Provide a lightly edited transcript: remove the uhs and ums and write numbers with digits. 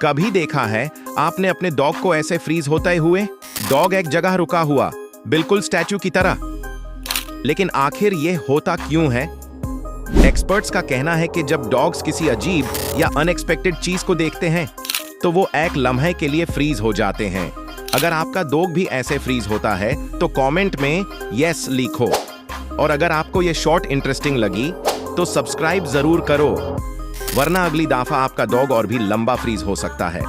कभी देखा है आपने अपने डॉग को ऐसे फ्रीज होते हुए? डॉग एक जगह रुका हुआ, बिल्कुल स्टैचू की तरह। लेकिन आखिर ये होता क्यों है? एक्सपर्ट्स का कहना है कि जब डॉग्स किसी अजीब या अनएक्सपेक्टेड चीज को देखते हैं तो वो एक लम्हे के लिए फ्रीज हो जाते हैं। अगर आपका डॉग भी ऐसे फ्रीज होता है तो कमेंट में यस लिखो। और अगर आपको ये शॉर्ट इंटरेस्टिंग लगी तो सब्सक्राइब जरूर करो, वरना अगली दफा आपका डॉग और भी लंबा फ्रीज हो सकता है।